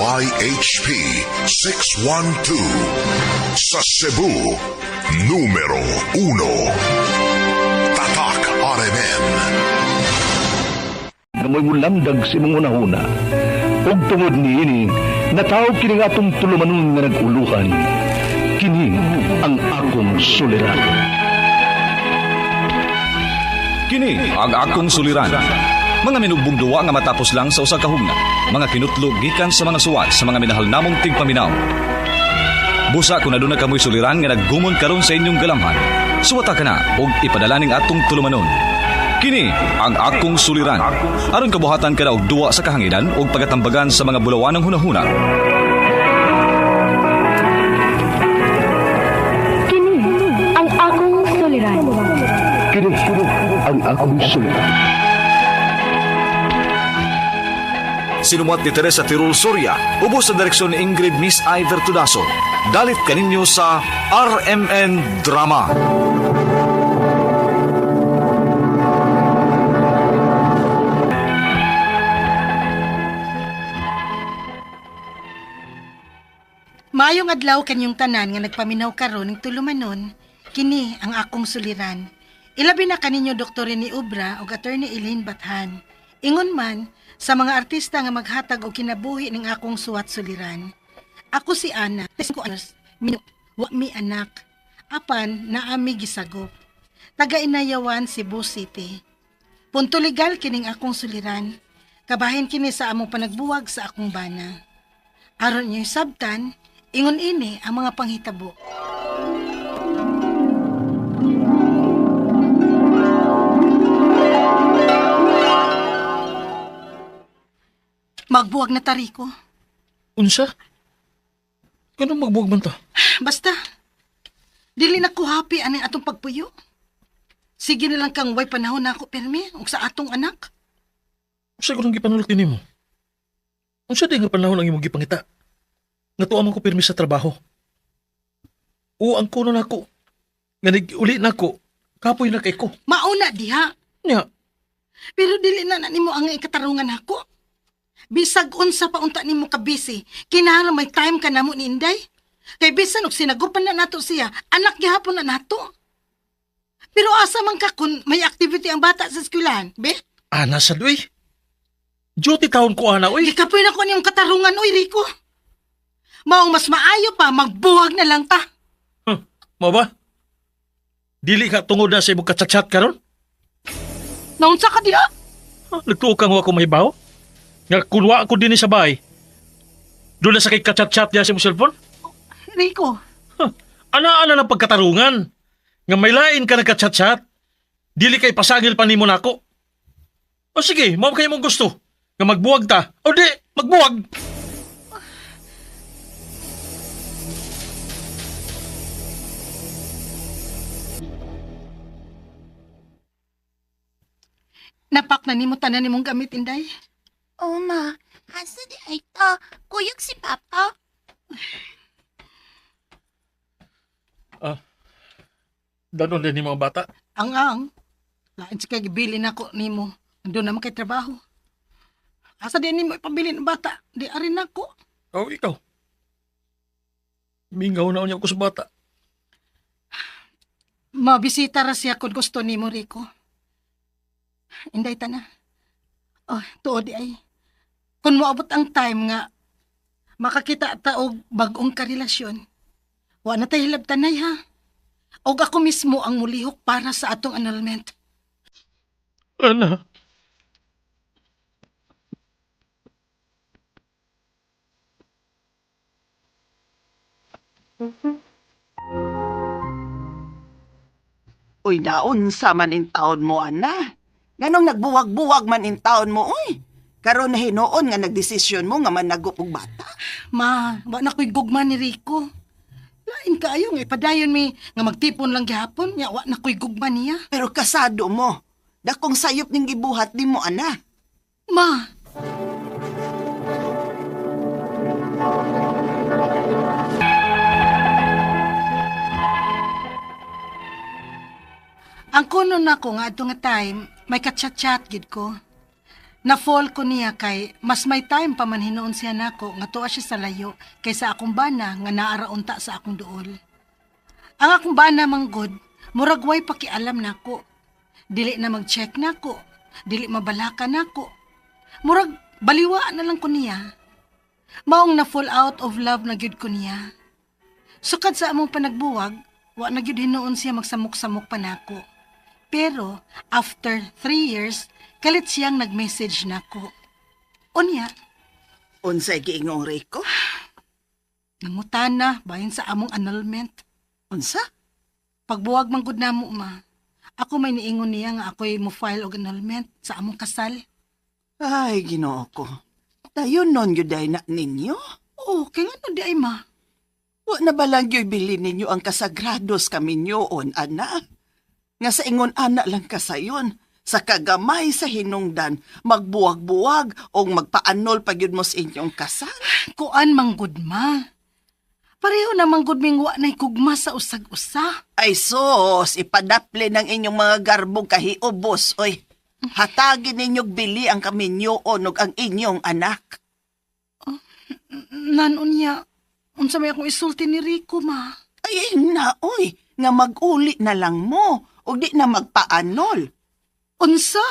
YHP 612 sa Cebu, numero 1. Tatak RMN. Namoy mo lamdag si mong una-una. Ug tungod niini, natawag kini nga atong tulumanon nga nag-uluhan. Kini ang akong suliran. Kini ang akong suliran. Mga minugbong duwa nga matapos lang sa usa ka hugna. Mga kinutlog gikan sa mga suwat sa mga minahal namong tigpaminaw. Busa kung aduna kamoy suliran nga naggumon karon sa inyong galamhan, suwata ka na ug ipadala ning atong tulumanon. Kini ang akong suliran. Aron kabuhatan ka na og duwa sa kahanginan ug pagatambagan sa mga bulawanong hunahuna. Kini ang akong suliran. Kini ang akong suliran. Sinumat ni Teresa Tirul Soria, ubos sa direksyon ni Ingrid Miss Iver Tudaso. Dalit kaninyo sa RMN Drama. Maayong adlaw kanyong tanan nga nagpaminaw karon ning tulumanon, kini ang akong suliran. Ilabi na kaninyo Dr. Rene Ubra ug Attorney Elaine Bathan. Ingon man sa mga artista nga maghatag og kinabuhi ning akong suwat suliran. Ako si Ana, 5 anyos, wa mi anak. Apan naami gisagop. Taga Inayawan, Cebu City. Punto legal kining akong suliran. Kabahin kini sa among panagbuwag sa akong bana. Aron niyo sabtan, ingon ini ang mga panghitabo. Magbuwag na tariko. Unsa? Ganun magbuwag man ta? Basta, dili na ko happy aning atong pagpuyo. Sige na lang kang way panahon na ako permi ug sa atong anak. Unsa ko nang gipanulot nimo? Unsa di nga panahon ang imong gipangita? Nga tuwa man ko pirmi sa trabaho. O ang kuno nako. Nga nag-uli nako, kapoy na kay ko. Mauna diha. Nya, Pero dili na nimo ang ikatarungan ako. Bisag unsa pa unta nimo ka busy, kinahanglan may time ka namo ni Inday. Kay bisan og sinagupan na nato siya, anak gihapon na nato. Pero asa man ka kun may activity ang bata sa eskwelahan, be? ana sa duy. Duty taon ko ana, uy. Gikapoy na ko niyong katarungan, oy Rico. Maong mas maayo pa, magbuwag na lang ta. Mo ba? Dili ka tungod na sa imong kachat-chat karon? Naunsa ka diha? Nagtuo kang wa ko mahibaw? Nga kunwa ko din sa bahay. Doon na sa kay kachat-chat niya sa imong cellphone? Rico, Ana-ana ng pagkatarungan. Nga may lain ka nagka-chat-chat. Dili kay pasagil pa nimo nako. O sige, mao kayo mong gusto. Nga magbuwag ta. O di, magbuwag. napak na nimo tanan nimong gamit, Inday. Oh, ma. Asa di ay to? Kuyog si Papa. Danon din ni mga bata. Ang lain si kay gibili nako nimo. Ando naman kay trabaho. Asa din nimo ipabili ng bata? Di arin nako. O ikaw. Mingaw na niya ako sa bata. Mabisita ra siya kung gusto nimo, Rico. Inday ta na. Oh, tuod di ay. Kung moabot ang time nga makakita ta og bag-ong karelasyon, wa na tayo hilabtanay ha. Og ako mismo ang mulihok para sa atong annulment. Ana. Uy, naon sa man in taon mo, ana? Ganong nagbuwag-buwag man in taon mo, uy. Karon na hinuon nga nagdesisyon mo nga man nagupog bata. Ma, wa na ko'y gugma ni Rico. Lain kaayo nga ipadayon mi nga magtipon lang gihapon, nya wa na ko'y gugma niya. Pero kasado mo. Dakong sayop ning gibuhat di mo, ana. Ma, ang kuno na ko nga ato nga time, may kachat-chat gid ko. Na-fall ko niya kay mas may time pa man hinuon siya nako nga tuwa siya sa layo kaysa akong bana nga naaraunta sa akong duol. Ang akong bana manggod, murag way pakialam nako. Dili na mag-check nako, dili mabalaka nako. Murag baliwa na lang ko niya. Maong na fall out of love na gyud ko niya. Sukad sa among panagbuwag, wa na gyud hinuon siya magsamok-samok pa nako. Pero after 3 years, kalit siyang nag-message nako. Unya, Unsay giingong Rico? nangutana bahin sa among annulment. Unsa? Pagbuwag man gud namo ma. Ako may niingon niya nga ako'y mo file og annulment sa among kasal. Ay, Ginoo ko. Dayon non gyud ay na ninyo? Oh, kay ngano di ay ma? Wa na ba lang gyud bilin ninyo ang kasagrados kaminyoon, ana? Nga sa ingon ana lang kasayon, sa kagamay sa hinungdan, magbuwag-buwag o magpaanol pa gyud mo sa inyong kasal. Kuan manggod ma. Pareho na manggod ming wa na'y kugma sa usag-usa. Ay sos, ipadaple ng inyong mga garbong kahiubos, oy. Hatagin ninyong bili ang kaminyoon ug ang inyong anak. Nanon niya, unsa may akong isulti ni Rico ma. Ay na, oy, nga mag-uli na lang mo, ug di na magpaanol. Unsa?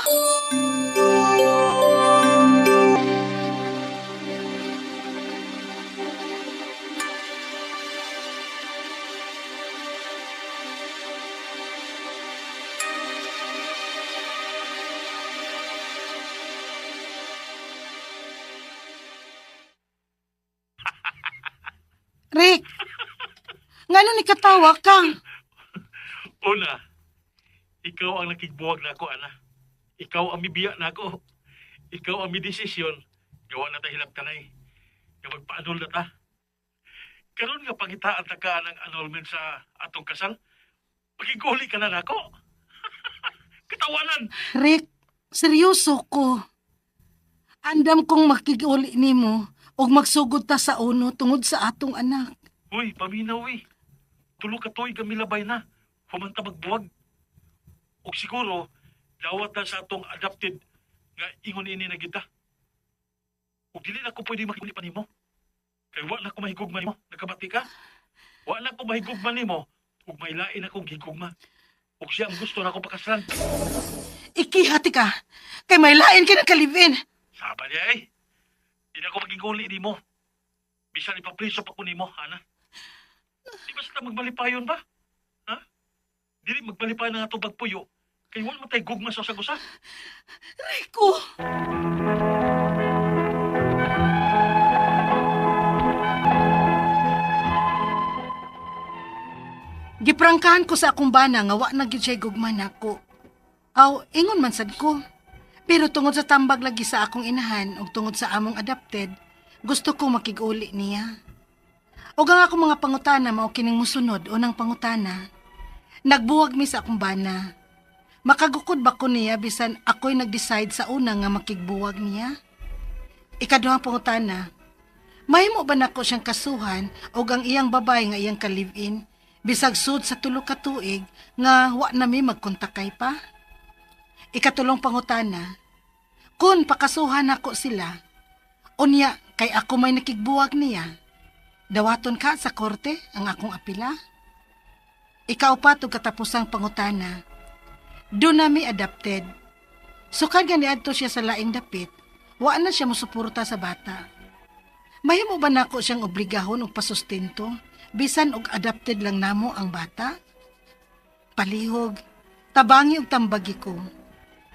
Rick, ngano ni katawa kang? Una, ikaw ang nakigbuwag na ako, ana. Ikaw ang mibiya na ako. Ikaw ang midesisyon. Gawa na tayo hilabtanay. Nga magpa-annul na ta. Karon nga pangitaan ta ka ng annulment sa atong kasal, magiguli ka na nako. Katawanan! Rick, seryoso ko. Andam kong makiguli nimo og magsugod ta sa uno tungod sa atong anak. Uy, paminaw eh. Tulo ka to'y gamilabay na. Humanta magbuwag. O siguro, dawat na sa atong adopted nga ingon ini na kita. O dili na ko pwede makikuli pa nimo. Kaya wa na ko mahigugma nimo. Nagkabati ka? Wa na ko mahigugma nimo. Ug mailain akong higugma. Ug siya ang gusto na ako pakasalan. Ikihati ka, kay may lain ka ng kalibin. Saba niya eh. Di na ako magiguli nimo. Bisan ipapriso pa ko nimo, Hana. Di ba sila magbalipayon ba? Ha? Dili magbalipayon na nga itong pagpuyo. Kaya wala matay gugma sa usag-usa. Rico! Giprangkahan ko sa akong bana nga wa na gyud siya gugma nako. Aw, ingon man sad ko. Pero tungod sa tambag lagi sa akong inahan ug tungod sa among adopted, gusto ko makig-uli niya. Ug ang akong mga pangutana mao kining mosunod unang pangutana. Nagbuwag mi sa akong bana. Makagukod ba ko niya bisan ako'y nag-decide sa una nga makigbuwag niya? Ikaduhang pangutana. Mahimo ba nako siyang kasuhan ug ang iyang babay nga iyang ka-live-in bisag sud sa tulo ka tuig nga wa na mi magkontakay pa? Ikatulong pangutana, kung pakasuhan ako sila, unya kay ako may nakigbuwag niya, dawaton ka sa korte ang akong apila? Ikaw pa ito katapusang pangutana, do na mi adopted. Sukad nga niadto siya sa laing dapit, wa na siya musuporta sa bata. Mahimo ba nako siyang obligahon og pasustento, bisan og adopted lang namo ang bata? Palihog, tabangi og tambagi ko.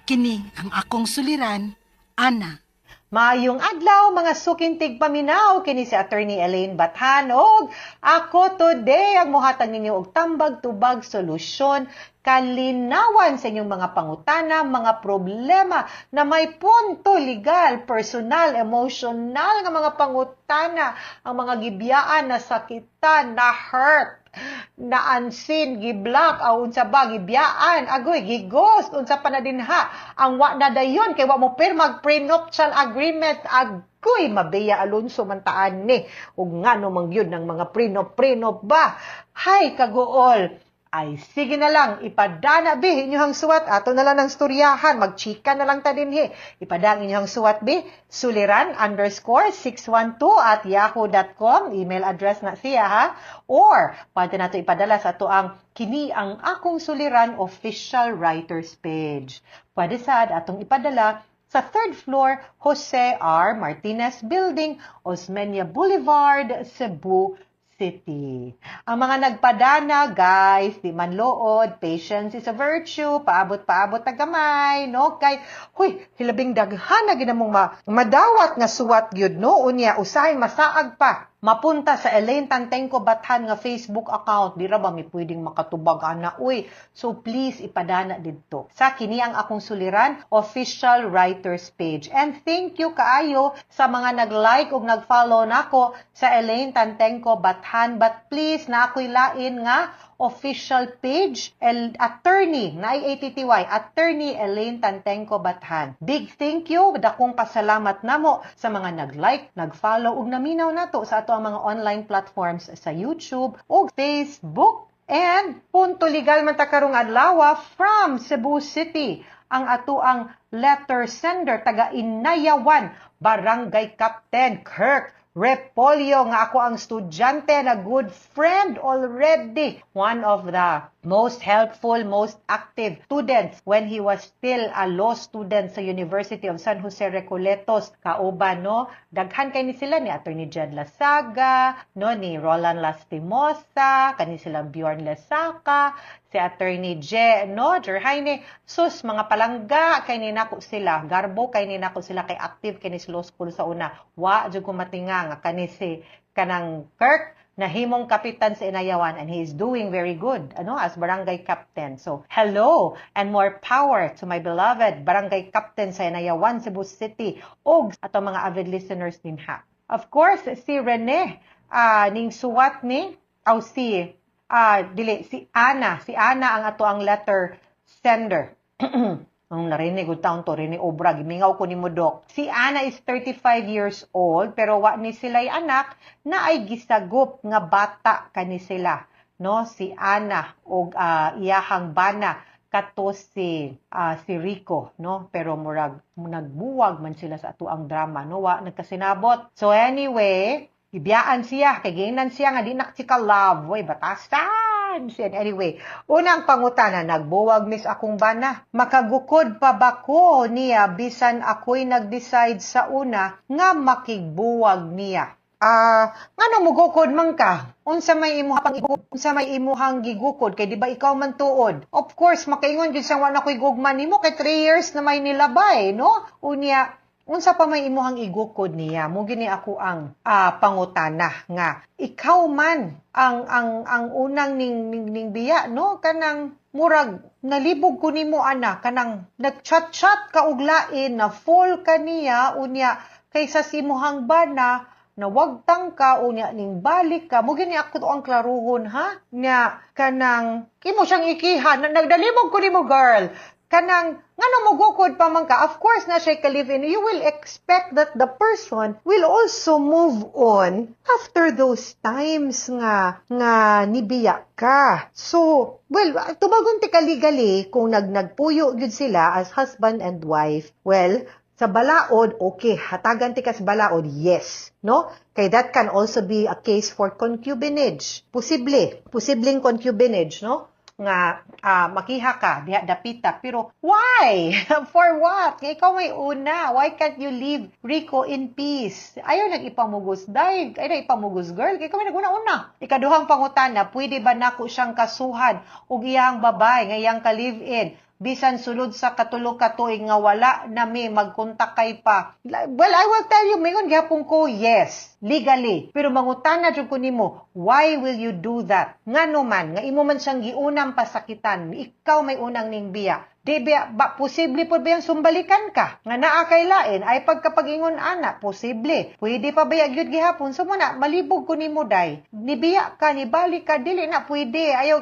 Kini ang akong suliran, Ana. Maayong adlaw mga sukintig paminaw kini si Attorney Elaine Bathan og ako today ang mohatag ninyo og tambag tubag solusyon kalinawan sa inyong mga pangutana, mga problema na may punto legal, personal, emotional nga mga pangutana, ang mga gibiyaan na sakitan, na hurt, na unseen, giblock, o unsa ba, gibiyaan, agoy, gighost, unsa pa na dinha, ang wa na dayon, kay wa mo pirmag prenuptial agreement, agoy, mabeya Alonso mantaan ni, ug ngano mangyud ng mga prenup ba, hay kagool, Ay, sige na lang, ipadana bi, inyong suwat, ato na lang ng storyahan, magchika na lang ta din he. Ipadang inyong suwat bi, suliran_612@yahoo.com, email address na siya ha. Or, pwede na ito ipadala sa ito ang Kini ang Akong Suliran official writers page. Pwede sad atong ipadala sa 3rd floor, Jose R. Martinez Building, Osmeña Boulevard, Cebu City. Ang mga nagpadana, guys, di man lood, patience is a virtue, paabot-paabot na gamay, no? Kay, huy, hilabing daghan na ginamong madawat nga suwat gyud no? Unya, usahay masaag pa. Mapunta sa Elaine Tantengco Bathan nga Facebook account, di ra ba may pwedeng makatubag ana uy. So please ipadana didto sa Kini ang Akong Suliran official writers page. And thank you kaayo sa mga nag-like ug nag-follow nako sa Elaine Tantengco Bathan, but please na ako'y lain nga official page, attorney, na ATTY, attorney Elaine Tantengco Bathan. Big thank you, dakong pasalamat namo sa mga nag-like, nag-follow, ug naminaw nato sa ato ang mga online platforms sa YouTube ug Facebook. And punto legal man ta karong adlaw from Cebu City, ang ato ang letter sender taga Inayawan, Barangay Captain Kirk Repolyo, nga ako ang estudyante na good friend already. One of the most helpful, most active students when he was still a law student sa University of San Jose Recoletos. Kauban, no? Daghan kay ni sila ni Attorney Jed Lasaga, no? Ni Roland Lastimosa, kani silang Bjorn Lesaka, si Attorney J, no? Jerhaine, sus, mga palangga, kay ni nako sila. Garbo, kay ni nako sila, kay active kay ni law school sa una. Wa, dyan kumatinga, nga kani si kanang Kirk, nahimong kapitan sa Inayawan, and he is doing very good as barangay captain. So, hello and more power to my beloved barangay captain sa Inayawan, Cebu City, ug ato mga avid listeners din ha. Of course, si Rene, ning suwat ni, si Ana ang ato ang letter sender. Ang narinig ko taon to, Rene Obra, gimingaw ko ni mo, Dok. Si Ana is 35 years old, pero wa ni sila'y anak na ay gisagop nga bata kani sila. No? Si Ana o iyahang bana kato si Rico, no? Pero nagbuwag man sila sa ato ang drama, no? Wa nagkasinabot. So anyway, ibiyaan siya, kay gainan siya nga di naktika love. Way, batasan! Anyway, unang pangutana, nagbuwag mis akong bana. Makagukod pa ba ko niya bisan ako'y nag-decide sa una nga makigbuwag niya? Ngano mo gukod man ka? Unsa may imuhang gigukod kay di ba ikaw man tuod? Of course, makaingon gyud sang wa na ko'y gugman nimo kay 3 years na may nilabay, no? Unya, unsa pa may imuhang igukod niya? Mo gini ako ang pangutana nga ikaw man ang unang ning biya, no? Kanang murag nalibog ko nimo ana, kanang nagchat-chat ka og lain na full kaniya unya kaysa si imuhang bana na wagtang ka unya ning balik ka. Mo gini ako ang klaruhon ha nga kanang imo siyang ikihan nagdalibog ko nimo girl. Kanang, ngano mo gukod pa man ka, of course na siya ka-live-in, you will expect that the person will also move on after those times nga nibiya ka. So, well, tubagon ti ka-legally, kung nagpuyo yun sila as husband and wife, well, sa balaod, okay, hatagan ti ka sa balaod, yes, no? Kay that can also be a case for concubinage. Posibleng concubinage, no? Nga makiha ka, diha dapita. Pero why? For what? Kaya ikaw may una. Why can't you leave Rico in peace? Ayaw nag-ipamugos. Dahil, ay nag-ipamugos girl. Kaya ikaw may nag-una-una. Ikaduhang pangutana, pwede ba nako siyang kasuhan o iyang babay, nga iyang ka-live-in? Bisan sulod sa katulog katuig nga wala na may magkontakay pa. Well, I will tell you, mayroon gyapon ko, yes, legally. Pero mangutana jud ko nimo, why will you do that? Ngano man, nga imo man siyang giunang pasakitan, ikaw may unang ning biya. Di ba posible po ba yung sumbalikan ka? Nga naa kay lain ay pagkapagingon ana, posible. Pwede pa ba yun gihapon? So muna, malibog ko ni mo day. Nibiya ka, nibalik ka, dili na pwede. Ayaw,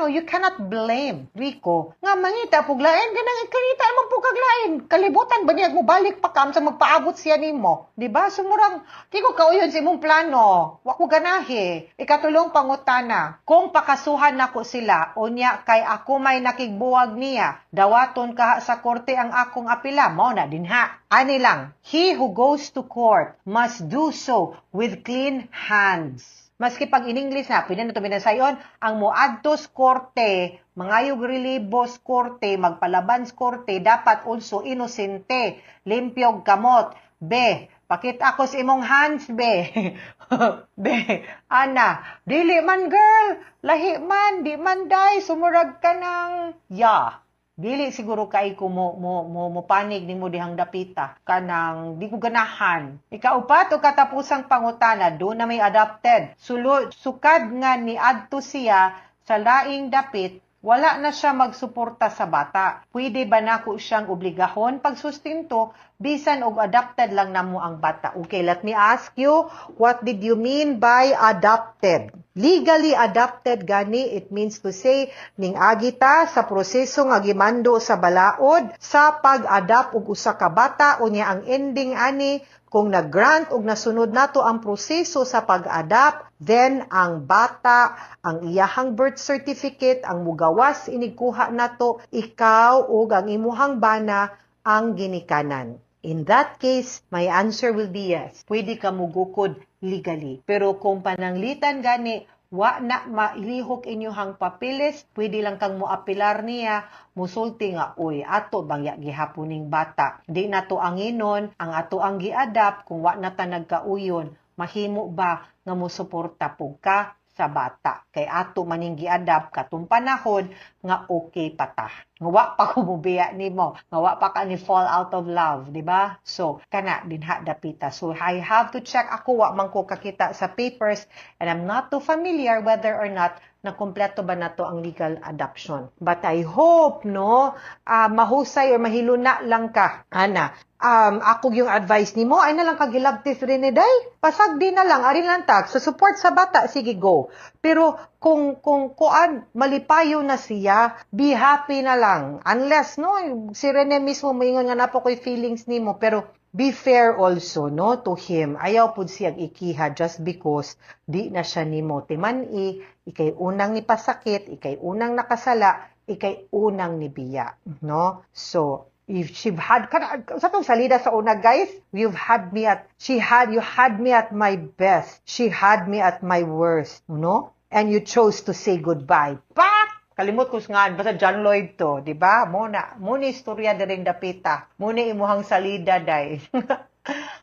you cannot blame Rico. Nga mangita pug lain, ganang ikanita mo pug kag lain. Kalibutan ba niya mo balik pa kam sa magpaabot siya nimo? Di ba? Sumurang, di ko kauyon sa imong plano. Wa ko ganahe. Ikatulong pangutana. Kung pakasuhan nako sila, unya kay ako may nakigbuwag niya, dawaton kaha sa korte ang akong apila, mao na dinha. Ani lang, he who goes to court must do so with clean hands. Maski pag in English na, pwede na ito binasayon, ang moadtos korte, mangayog relibos korte, magpalaban sa korte, dapat also inosente, limpyog kamot. Be, pakit ako sa imong hands, be. Be, ana, dili man girl, lahi man, di man day, sumurag ka ng, dili siguro kay ko mo panig ni mo dihang dapita kanang di ko ganahan. Ikaupat o katapusang pangutana do na may adopted. Sukad nga ni adto siya sa laing dapit, wala na siya magsuporta sa bata. Pwede ba nako siyang obligahon pagsustinto bisan og adopted lang namo ang bata? Okay, let me ask you, what did you mean by adopted? Legally adopted gani, it means to say ning agita sa proseso nga gimando sa balaod sa pag-adopt og usa ka bata, unya ang ending ani kung nag-grant og nasunod nato ang proseso sa pag-adopt, then ang bata, ang iyahang birth certificate, ang mugawas inigkuha nato, ikaw ug ang imuhang bana ang ginikanan. In that case, my answer will be yes. Pwede ka mugukod legally. Pero kung pananglitan gani, wa na mailihok inyuhang papilis, pwede lang kang moapilar niya, musulti nga, uy, ato bang gihaponing bata. Di na to anginon, ang ato ang giadapt, kung wa na ta nagkauyon, mahimo ba nga musuporta po ka sa bata? Kay ato maning giadapt katong panahon nga okay pa ta. Nga wa pa ko mubiya nimo, nga wa pa ka ni fall out of love, di ba? So, kana dinha dapita. So, I have to check ako wa man ko kakita sa papers and I'm not too familiar whether or not na kompleto ba nato ang legal adoption. But I hope, no, mahusay or mahiluna lang ka, ana. Ako yung advice nimo ay na lang kagilabtis rin ni day. Pasag di na lang, arin lang tag. So, support sa bata, sige go. Pero, kung malipayo na siya, be happy na lang. Unless, no, si Rene mismo moingon nga napo ko'y feelings nimo, pero be fair also, no, to him. Ayaw pud siyang ikiha just because di na siya nimo timani, ikay unang ni pasakit, ikay unang nakasala, ikay unang ni biya, no? So, if she had, sa tong salida sa una, guys, you had me at my best. She had me at my worst, no? And you chose to say goodbye. Pak! Kalimot ko nga, basta John Lloyd to, di ba? Muna istorya diring dapita. Muna imuhang salida, day.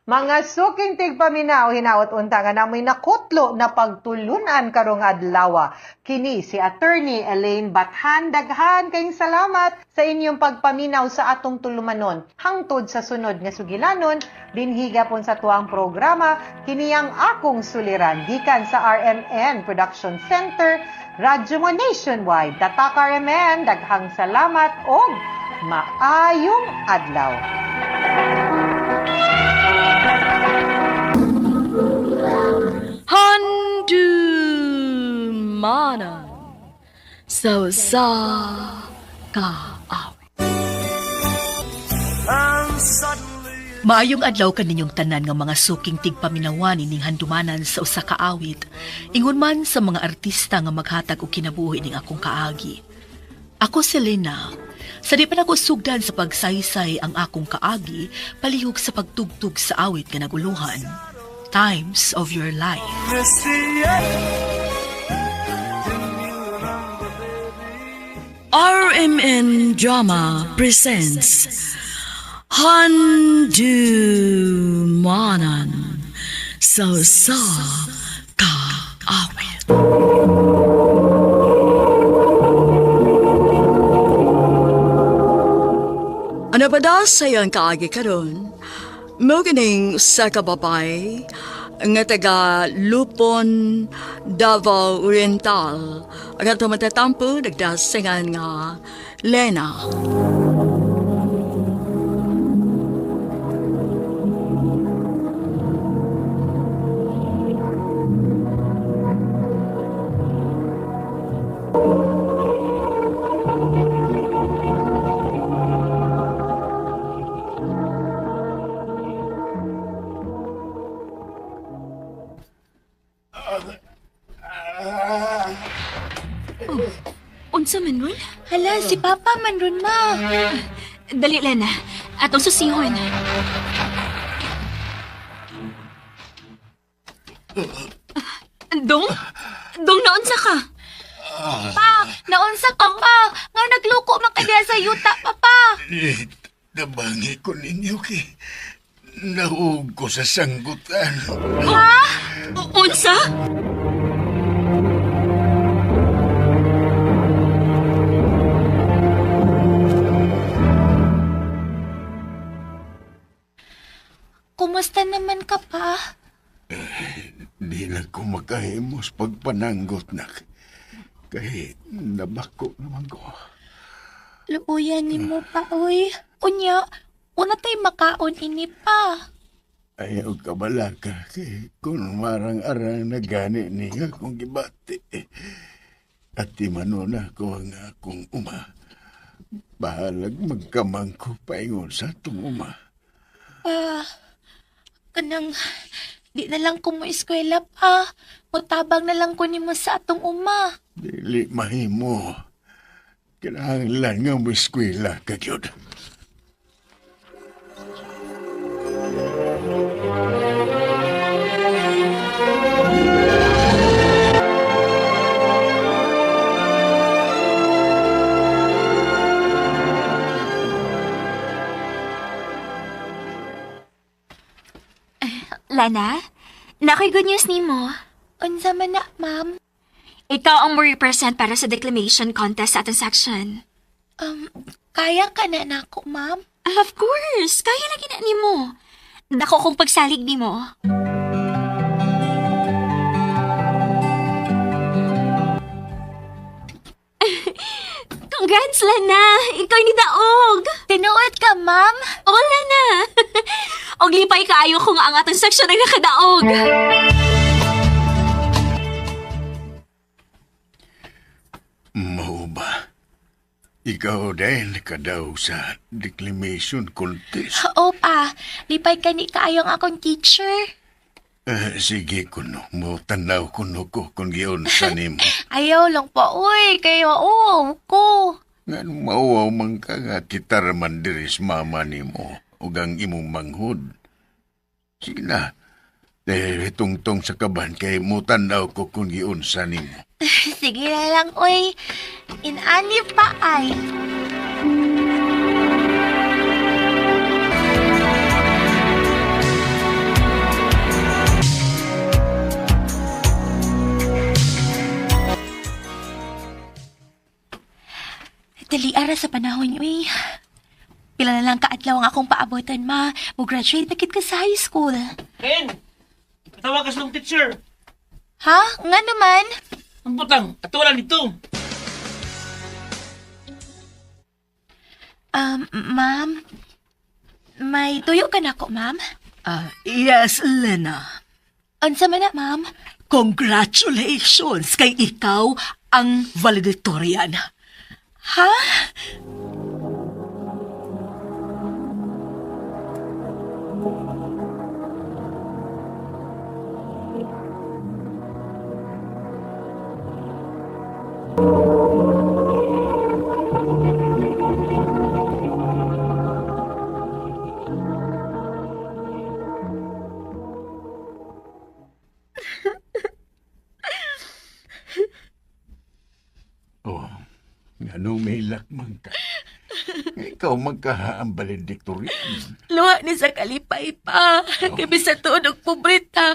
Mga suking tigpaminaw, hinaot unta nga namoy nakutlo na pagtulunan karong adlaw. Kini si Attorney Elaine Bathan. Daghan kayong salamat sa inyong pagpaminaw sa atong tulumanon. Hangtod sa sunod nga sugilanon, dinhiga pon sa tuang programa, kini ang akong suliran, gikan sa RMN Production Center, Radyo mo Nationwide. Tatak RMN, daghang salamat o maayong adlaw. Handumanan sa kaawit. Maayong adlaw kaninyong tanan nga mga suking tigpaminawan ining handumanan sa usa ka awit. Ingon man sa mga artista nga maghatag og kinabuhi ning akong kaagi. Ako si Lena. Sa di pa nako sugdan sa pagsaysay ang akong kaagi, palihog sa pagtugtog sa awit nga naguluhan. Times of Your Life. RMN Drama presents Handumanan sa kaawit. Ano ba daw sa iyong kaagi karon? Mo kining sa kababay nga taga Lupon, Davao Oriental. Ang ato matatampo, nagdasingan nga Lena. Unsa man ron? Hala, si Papa man ron, ma. Dali, Lena. Atong susihon. Dong? Dong, naunsa ka? Pa, naunsa ka pa. Nga nagluko man ka diha sa yuta, Papa. Nabangi ko ninyo kay nahuog ko sa sanggutan. Ha? Unsa? Kumusta naman ka pa? Di na ko makahimos pagpananggot na. Kay nabako naman ko. Luuyan ni mo pa, oy. Unya, una tay makaon ini pa. Ayaw ka bala ka kay kung marang-arang na gani niya kung gibati. At di manuna ko ang akong uma. Bahalag magkamang ko paingon sa atong uma. Pa, kanang di na lang ko mo eskwela pa. Mutabang na lang ko ni mo sa atong uma. Dili mahimo. Kinahanglan nga mo eskwela ka gyud. Lana, nakoy good news ni mo. Unsa man na, ma'am? Ikaw ang mo represent para sa declamation contest sa atong section. Kaya ka na nako, ma'am? Of course, kaya lagi na ni mo. Dako kong pagsalig ni mo. Congrats, Lana! Ikaw ni Daog! Tinuod ka, ma'am? Oo, Lana! Og lipay kaayo ko nga ang atong section ay nakadaog. Mao ba? Ikaw din nakadaog sa declamation contest. Oo, pa. Lipay ka ni kaayong akong teacher. Sige kuno, mo tanaw kuno ko kung giyon sa nimo. Ayaw lang pa, uy. Kaya, ko. Nga mauwaw man ka nga titarman diris mama nimo ug ang imong manghod. Sige na. Tungtong sa kaban kay mo tanaw ko kung giyon sa nimo. Sige na lang, uy. Inani pa ay. Dali ara sa panahon, uy. Pila na lang kaadlaw ang akong paabotan, ma. Mo-graduate na kit ka sa high school. Ken! Tawag ka sa teacher! Ha? Nga naman? Ang butang! Ato lang dito! Ma'am? May tuyo ka na ko, ma'am? Yes, Lena. Unsa man na, ma'am? Congratulations kay ikaw ang valedictorian. Ha? Anong may lakman ka? Ikaw magkahaang valedictorian. Luha ni sa kalipay pa. Kaya sa tuod og pobreta.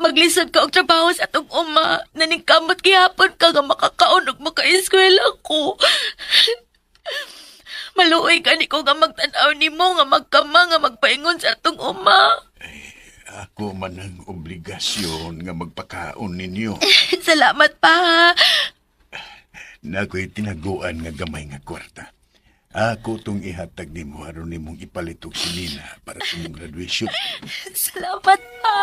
Maglisod ka og trabaho sa atong uma. Naningkamot gihapon ka nga makakaon og makaeskwela ko. Maluoy ka ni ko nga magtanaw ni mo nga magkama nga magpaingon sa atong uma. Ako man ang obligasyon nga magpakaon ninyo. Salamat pa. Na ako'y tinaguan nga gamay nga kwarta. Ako tong ihatag nimo aron nimong ipalitog si Nina para sa mong graduation. Salamat pa.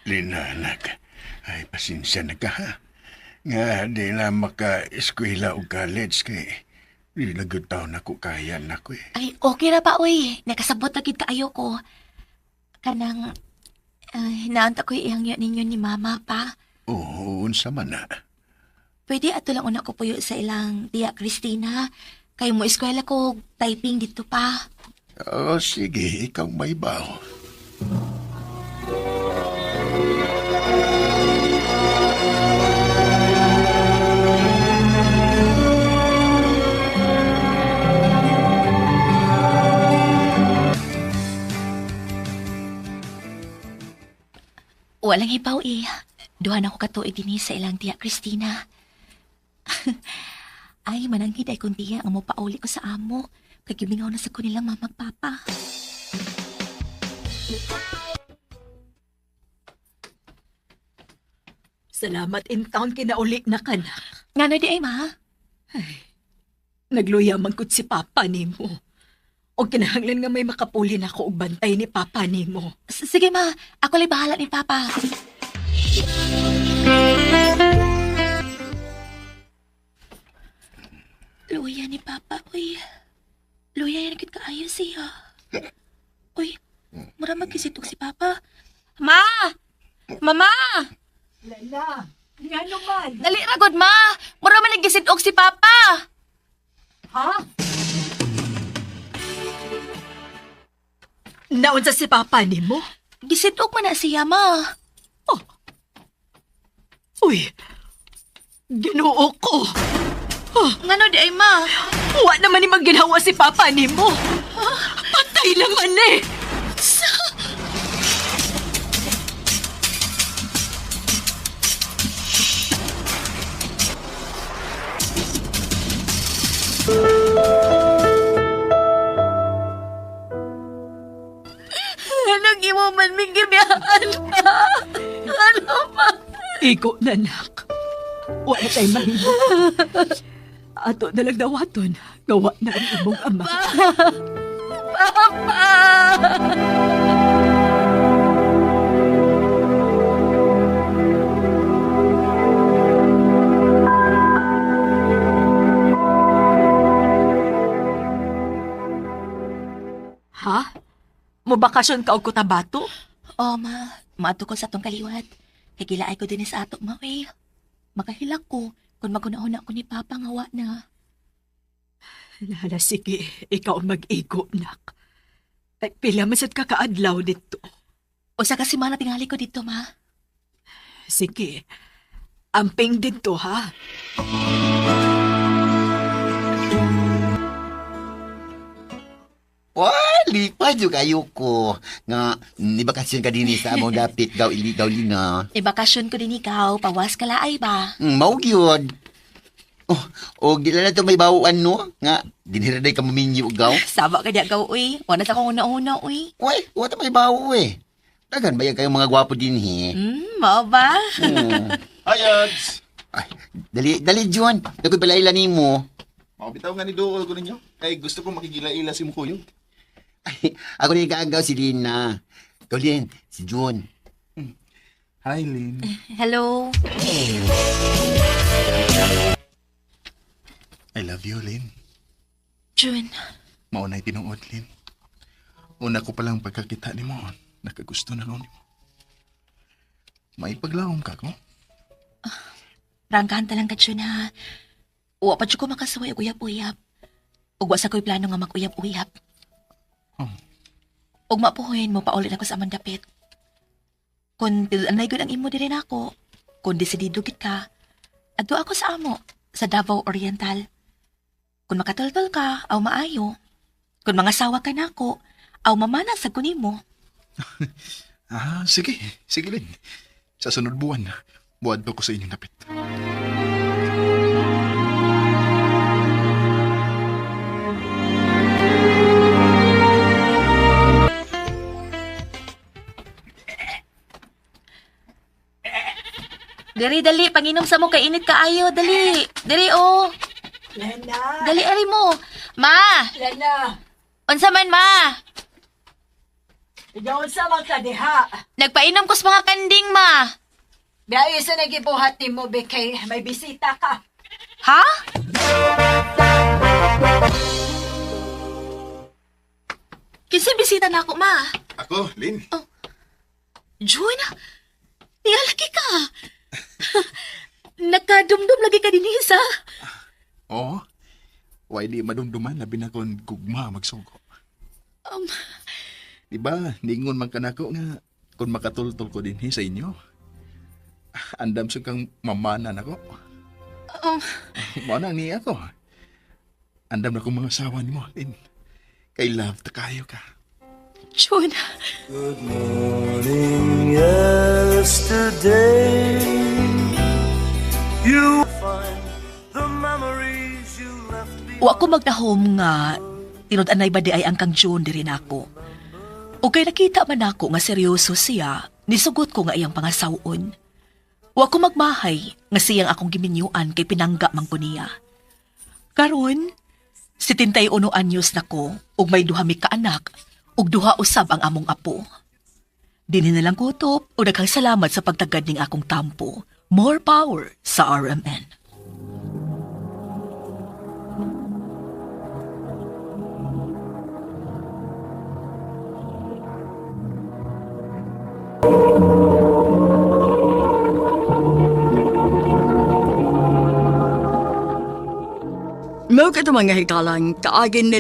Lina, anak. Ay, pasensya na ka, ha? Nga, di na maka-eskwela o college kay di nagutaw na ko kaya na ko eh. Ay, okay ra pa, uy. Nakasabot na gid kaayo ko. Kanang, naanta ko iyang ninyo ni mama pa. Oo, unsa man na. Pwede ato lang una ko puyo sa ilang tiya Christina. Kay mo eskwela ko typing dito pa. Oh, sige, ikaw may baw. Walang hibaw eh. Duhan ako katuig din sa ilang tiya Christina. Ay, mananghid ay kung tiya ang mo pauli ko sa amo. Kagibingaw na sa kunilang mamagpapa. Salamat in town kinauli na ka na. Nga na di ay, ma? Nagluyaman ko si Papa ni mo. O kinahanglan nga may makapuli na ako og bantay ni Papa ni mo. Sige, ma. Ako lang bahala ni Papa. Luya ni Papa, uy. Luya yan agad kaayo siya. Uy, mura magkisitok si Papa. Ma! Mama! Lala, nga naman. Dali ragod, ma! Mura man nagkisitok si Papa! Ha? Naunsa si Papa ni mo? Gisitok man na siya, ma. Oh. Uy, Ginoo ko. Ngano di ay, ma? Wa naman ni magginawa si Papa ni mo. Patay naman eh. Anong imo man may gibiyaan ka? Ano, ma? Iko na, nak. Wala tayo mahimo. Ato na lang dawaton. Gawa na ang imong ama. Papa! Ha? Mubakasyon ka og Cotabato? Oh, ma. Maato ko sa tong kaliwat. Kagilaay ko din sa ato, ma. Eh. Makahilak ko kung maguna-una ko ni Papa ngawa na. Lala, sige. Ikaw mag-igo, nak. Ay, pila masad ka kaadlaw dito. O sa kasi mana tingali ko dito, ma. Sige. Amping dito, ha? Lipad yung kayo ko. Nga, ibakasyon ka din sa among dapit gaw iligaw lina. Ibakasyon ko din ikaw, pawas ka laay ba? Mao gyud. Oh, di na to may bawaan no? Nga, dinhiraday ka maminyo gaw. Saba ka diya gaw, uy. Wala sa kong una-una, uy. Uy, wata may bawo eh. Dagan ba yan kayong mga gwapo din he? Mao ba? Ayads! Ay, dali John. Dakoy balayla nimo. Makabitaw nga ni Dool ko ninyo. Ay, gusto ko makigila-ila si Mukuyo. Ay, ako na kaagaw si Lina. Ikaw din, si John. Hi, Lynn. Hello. I love you, Lynn. June. Maunay tinuod, Lynn. Una ko palang pagkakita ni mo, nakagusto na nun mo. May paglawang ka ko? Rangkahan talang ka, June, ha. Uwa pa ko makasaway og uyab-uyab. Ug wa sa ko'y plano nga mag-uyab-uyab. Ug mapuhuin mo paulit ako sa amang dapit. Kung anay gud ang imo diri nako, kung desidido gid ka, adto ako sa amo sa Davao Oriental. Kung makatultol ka aw maayo, kung mga sawa ka nako, Aw mamana sa kunimo. Sige. Sige din. Sa sunod buwan, buwan ko sa inyong dapit. Dali, panginom sa mo kay init kaayo, dali. Dali, oh. Lena! Dali, ari mo. Ma! Lena! Unsa man, ma? Ikaw sa mga kadiha. Nagpainom ko sa mga kanding, ma. Biyayo sa nagibuhat ni mo, Bekay. May bisita ka. Ha? Kinsay bisita na ako, ma? Ako, Lin. Joy na, nialaki ka. Nagkadumdum lagi ka din isa. Oo. Why di madumduman labi na kon gugma magsugo. Diba, ningon man kanako nga kung makatultol ko din sa inyo. Andam sa kang mamanan ako. Mo na ni ako. Andam na kong mga asawa ni mo, Lin. Kay love ta kayo ka. Joy na. Good morning, yesterday. You find the memories you left behind. Wa ko magtahom nga tinud-anay ba di ay ang kang June diri nako. O kay nakita man ako nga seryoso siya, nisugot ko nga iyang pangasawon. Wa ko magmahay nga siyang akong giminyuan kay pinangga man ko niya. Karon, 71 anyos na ko ug may duha mi ka anak ug duha usab ang among apo. Dinhi na lang kutop o daghang salamat sa pagtagad ning akong tampo. More power sa RMN. Mo ka mga hikalang kaagin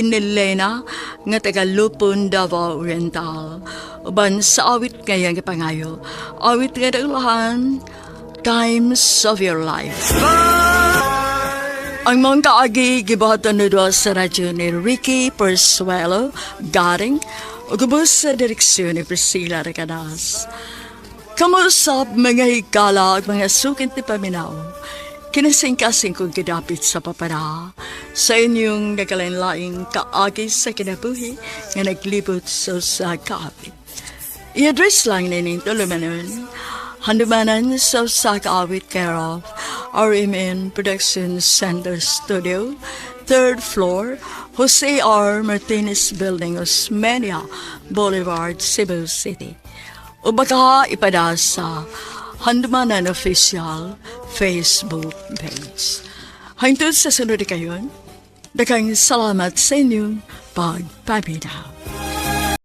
ni Lena nga taga Lupon, Davao Oriental. Uban sa awit ngayang ipangayo, awit nga daglahan, Times of Your Life. Ang mga kaagi gibahatan na doon sa radyo ni Ricky Persuelo, garing, o gubos sa direksyon ni Priscilla Recadas. Kamusap mga hikala at mga sukin ti paminaw, kinasing-kasing kong kidapit sa papara sa inyong nagkalain-laing kaagi sa kinabuhi nga naglibot sa kaapit. I-address lang nining tulumanon, handumanan sa kaawit care of RMN Production Center Studio, 3rd floor, Jose R. Martinez Building, Osmeña Boulevard, Cebu City. O baka ipada sa Handumanan Official Facebook page. Hangtod sa sunod kayon, daghang salamat sa inyong pagpapinaw.